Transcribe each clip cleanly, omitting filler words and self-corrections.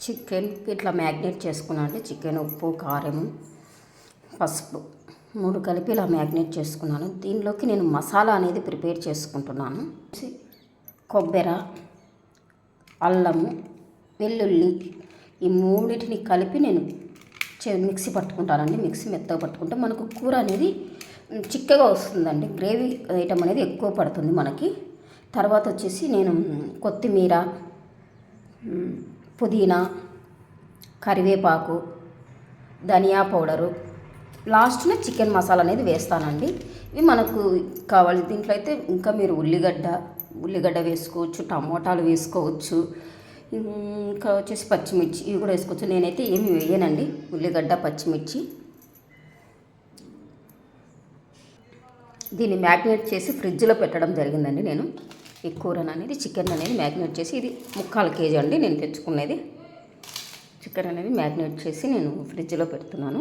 Chicken ఇట్లా magnet చేసుకున్నాను అండి. చికెన్, ఉప్పు, కారం, పసుపు 3 కలిపి ఇలా మ్యాగ్నేట్ చేసుకున్నాను. దీనిలోకి నేను మసాలా అనేది ప్రిపేర్ చేసుకుంటున్నాను. కొబ్బరి, అల్లము, వెల్లుల్లి ఈ మూడింటిని కలిపి నేను మిక్సీ పట్టుకుంటానండి. మిక్సీ మెత్తగా పట్టుకుంటే మనకు కూర అనేది చిక్కగా వస్తుందండి. గ్రేవీ ఐటమ్ అనేది ఎక్కువ పడుతుంది మనకి. తర్వాత వచ్చేసి నేను కొత్తిమీర, పుదీనా, కరివేపాకు, ధనియా పౌడరు, లాస్ట్న చికెన్ మసాలా అనేది వేస్తానండి. ఇవి మనకు కావాలి. దీంట్లో అయితే ఇంకా మీరు ఉల్లిగడ్డ వేసుకోవచ్చు, టమోటాలు వేసుకోవచ్చు, ఇంకా వచ్చేసి పచ్చిమిర్చి ఇవి కూడా వేసుకోవచ్చు. నేనైతే ఏమి వేయనండి. ఉల్లిగడ్డ, పచ్చిమిర్చి దీన్ని మ్యాగ్నేట్ చేసి ఫ్రిడ్జ్లో పెట్టడం జరిగిందండి. నేను ఈ కూరను అనేది చికెన్ అనేది మ్యాగ్నేట్ చేసి, ఇది 3/4 kg అండి నేను తెచ్చుకునేది. చికెన్ అనేది మ్యాగ్నేట్ చేసి నేను ఫ్రిడ్జ్లో పెడుతున్నాను.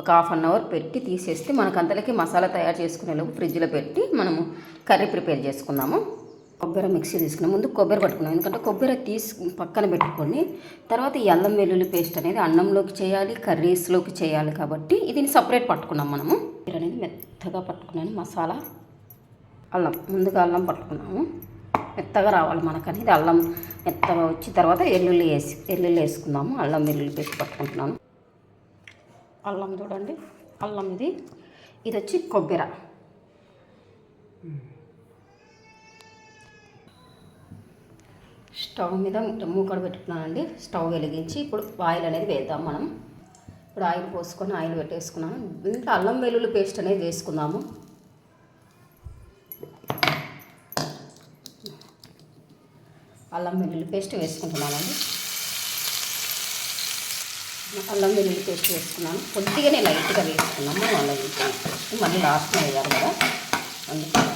ఒక 1/2 అవర్ పెట్టి తీసేస్తే మనకు అంతలోకి మసాలా తయారు చేసుకునేలోపు ఫ్రిడ్జ్లో పెట్టి మనము కర్రీ ప్రిపేర్ చేసుకుందాము. కొబ్బరి మిక్సీ తీసుకున్నాం. ముందు కొబ్బరి పట్టుకున్నాం, ఎందుకంటే కొబ్బరి పక్కన పెట్టుకొని తర్వాత ఈ అల్లం వెల్లుల్లి పేస్ట్ అనేది అన్నంలోకి చేయాలి, కర్రీస్లోకి చేయాలి కాబట్టి దీన్ని సపరేట్ పట్టుకున్నాం మనము. కొబ్బరి అనేది మెత్తగా పట్టుకున్నాను. మసాలా, అల్లం ముందుగా అల్లం పట్టుకున్నాము. మెత్తగా రావాలి మనకు అనేది. అల్లం మెత్తగా వచ్చి తర్వాత వెల్లుల్లి వేసుకుందాము. అల్లం వెల్లుల్లి పేస్ట్ పట్టుకుంటున్నాను. అల్లం చూడండి, అల్లం ఇది వచ్చి కొబ్బరి. స్టవ్ మీద మూకడ పెట్టుకున్నానండి. స్టవ్ వెలిగించి ఇప్పుడు ఆయిల్ అనేది వేద్దాం మనం. ఇప్పుడు ఆయిల్ పోసుకొని ఆయిల్ పెట్టేసుకున్నాను. దీంట్లో అల్లం వెల్లుల్లి పేస్ట్ అనేది వేసుకుందాము. అల్లం వెల్లుల్లి పేస్ట్ వేసుకుంటున్నానండి. అల్లం వెల్లుల్లి పేస్ట్ వేసుకున్నాను. కొద్దిగానే లైట్గా వేసుకున్నాము. అల్లం వెల్లుల్లి పేస్ట్ మళ్ళీ లాస్ట్లో వేయాలి కదా, అందుకే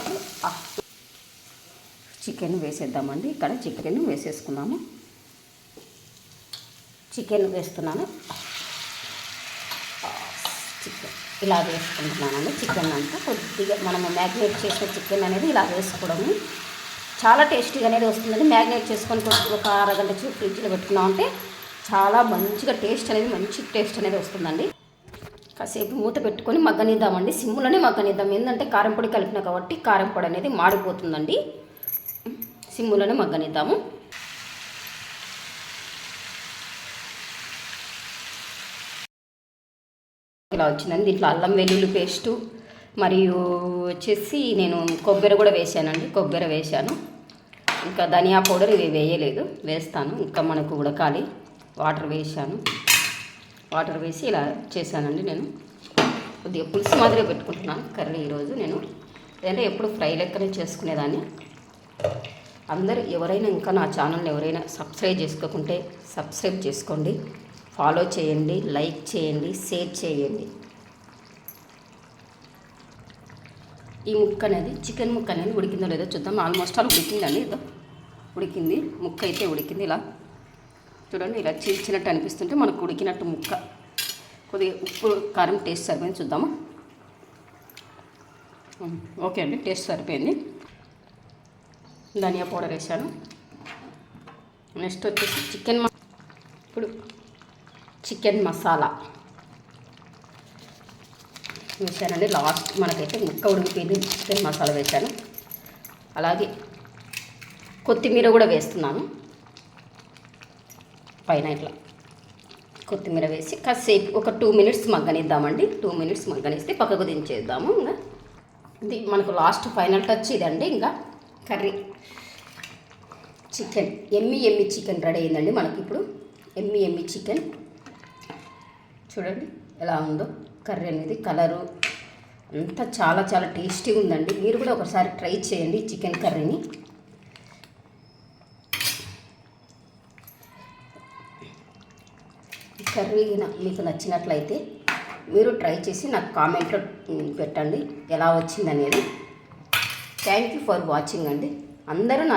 చికెన్ వేసేద్దామండి. ఇక్కడ చికెన్ వేసేసుకున్నాము. చికెన్ వేస్తున్నాను. చికెన్ ఇలా వేసుకుంటున్నానండి. చికెన్ అంతా కొద్దిగా మనము మ్యాగ్నేట్ చేసిన చికెన్ అనేది ఇలా వేసుకోవడము చాలా టేస్టీగా అనేది వస్తుందండి. మ్యాగ్నేట్ చేసుకొని ఒక అరగంట సేపు ఫ్రిడ్జ్లో పెట్టుకున్నామంటే చాలా మంచిగా మంచి టేస్ట్ అనేది వస్తుందండి. కాసేపు మూత పెట్టుకొని మగ్గనిద్దామండి. సిమ్లోనే మగ్గనిద్దాం. ఏంటంటే కారం పొడి కలిపిన కాబట్టి కారం పొడి అనేది మాడిపోతుందండి. సిమ్ములోనే మగ్గనిద్దాము. ఇలా వచ్చిందండి. దీంట్లో అల్లం వెల్లుల్లి పేస్టు మరియు వచ్చేసి నేను కొబ్బరి కూడా వేసానండి. కొబ్బరి వేసాను. ఇంకా ధనియా పౌడర్ ఇవి వేయలేదు, వేస్తాను. ఇంకా మనకు ఉడకాలి. వాటర్ వేసాను. వాటర్ వేసి ఇలా చేశానండి. నేను కొద్దిగా పులుసు మాదిరిగా పెట్టుకుంటున్నాను కర్రీ ఈరోజు. నేను లేదంటే ఎప్పుడు ఫ్రై లెక్కనే చేసుకునేదాన్ని. అందరూ ఎవరైనా ఇంకా నా ఛానల్ని ఎవరైనా సబ్స్క్రైబ్ చేసుకోకుంటే సబ్స్క్రైబ్ చేసుకోండి, ఫాలో చేయండి, లైక్ చేయండి, షేర్ చేయండి. ఈ ముక్క అనేది చికెన్ ముక్క అనేది ఉడికిందో లేదో చూద్దాం. ఆల్మోస్ట్ ఆల్ ఉడికిందండి. ఉడికింది. ముక్క అయితే ఉడికింది. ఇలా చూడండి, ఇలా చీల్చినట్టు అనిపిస్తుంటే మనకు ఉడికినట్టు ముక్క. కొద్దిగా ఉప్పు కారం టేస్ట్ సరిపోయింది, చూద్దాము. ఓకే అండి, టేస్ట్ సరిపోయింది. ధనియా పౌడర్ వేసాను. నెక్స్ట్ వచ్చేసి ఇప్పుడు చికెన్ మసాలా వేసానండి. లాస్ట్ మనకైతే ముక్క ఉడికిపోయింది. చికెన్ మసాలా వేసాను. అలాగే కొత్తిమీర కూడా వేస్తున్నాను పైన. ఇట్లా కొత్తిమీర వేసి కాసేపు ఒక 2 minutes మగ్గనిద్దామండి. 2 minutes మగ్గనిస్తే పక్కకు దించేద్దాము. ఇంకా ఇది మనకు లాస్ట్ ఫైనల్ టచ్ ఇదండి. ఇంకా కర్రీ చికెన్ ఎమ్మి చికెన్ రెడీ అయిందండి మనకి. ఇప్పుడు ఎమ్మి చికెన్ చూడండి ఎలా ఉందో కర్రీ అనేది. కలరు అంతా చాలా చాలా టేస్టీగా ఉందండి. మీరు కూడా ఒకసారి ట్రై చేయండి చికెన్ కర్రీని. ఈ కర్రీ మీకు నచ్చినట్లయితే మీరు ట్రై చేసి నాకు కామెంట్లో పెట్టండి ఎలా వచ్చిందనేది. థ్యాంక్ యూ ఫర్ వాచింగ్ అండి. అందరూ నా